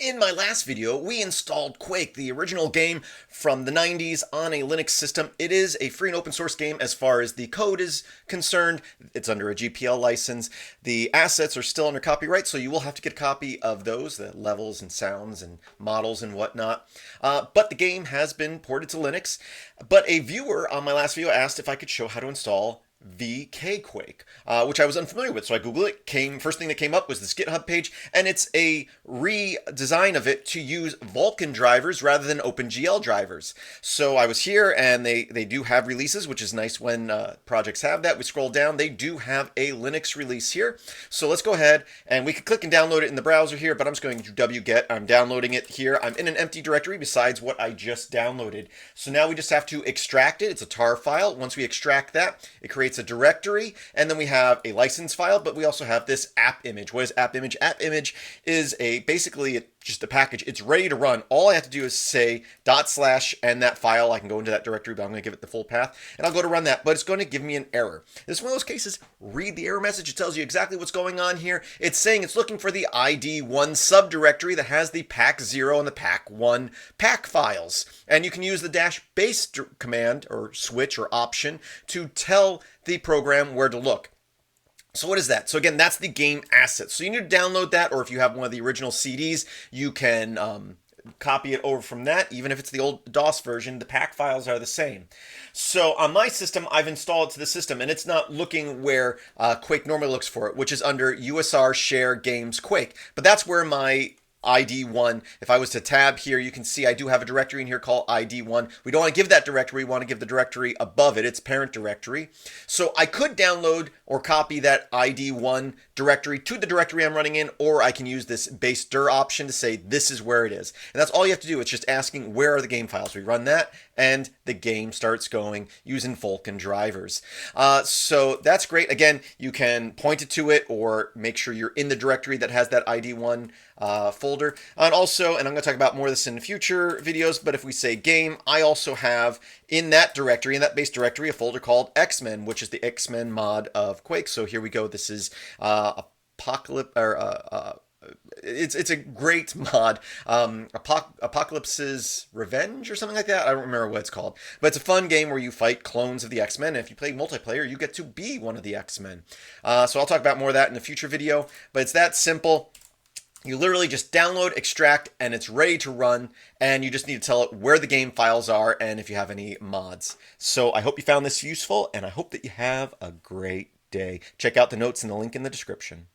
In my last video, we installed Quake, the original game from the 90s on a Linux system. It is a free and open source game as far as the code is concerned. It's under a GPL license. The assets are still under copyright, so you will have to get a copy of those, the levels and sounds and models and whatnot. But the game has been ported to Linux. But a viewer on my last video asked if I could show how to install VK Quake, which I was unfamiliar with. So I Googled it. First thing that came up was this GitHub page, and it's a redesign of it to use Vulkan drivers rather than OpenGL drivers. So I was here, and they do have releases, which is nice when projects have that. We scroll down, they do have a Linux release here. So let's go ahead, and we can click and download it in the browser here, but I'm just going to wget. I'm downloading it here. I'm in an empty directory besides what I just downloaded. So now we just have to extract it. It's a tar file. Once we extract that, it creates a directory, and then we have a license file, but we also have this app image. What is app image? App image is basically just a package. It's ready to run. All I have to do is say / and that file. I can go into that directory, but I'm going to give it the full path, and I'll go to run that, but it's going to give me an error. This is one of those cases. Read the error message. It tells you exactly what's going on here. It's saying it's looking for the ID1 subdirectory that has the pack0 and the pack1 pack files, and you can use the -base command or switch or option to tell the program where to look. So what is that? So again, that's the game asset. So you need to download that, or if you have one of the original CDs, you can copy it over from that. Even if it's the old DOS version, the pack files are the same. So on my system, I've installed it to the system, and it's not looking where Quake normally looks for it, which is under USR Share Games Quake. But that's where my ID1, if I was to tab here, you can see I do have a directory in here called ID1. We don't want to give that directory. We want to give the directory above it, its parent directory. So I could download or copy that ID1 directory to the directory I'm running in, or I can use this base dir option to say this is where it is. And that's all you have to do. It's just asking where are the game files. We run that, and the game starts going using Vulkan drivers. So that's great. Again, you can point it to it or make sure you're in the directory that has that ID1 folder. And also, and I'm going to talk about more of this in future videos, but if we say game, I also have in that directory, in that base directory, a folder called X-Men, which is the X-Men mod of Quake. So here we go. This is Apocalypse, or it's a great mod, Apocalypse's Revenge or something like that. I don't remember what it's called, but it's a fun game where you fight clones of the X-Men, and if you play multiplayer, you get to be one of the X-Men. So I'll talk about more of that in a future video, but it's that simple. You literally just download, extract, and it's ready to run, and you just need to tell it where the game files are and if you have any mods. So I hope you found this useful, and I hope that you have a great day. Check out the notes and the link in the description.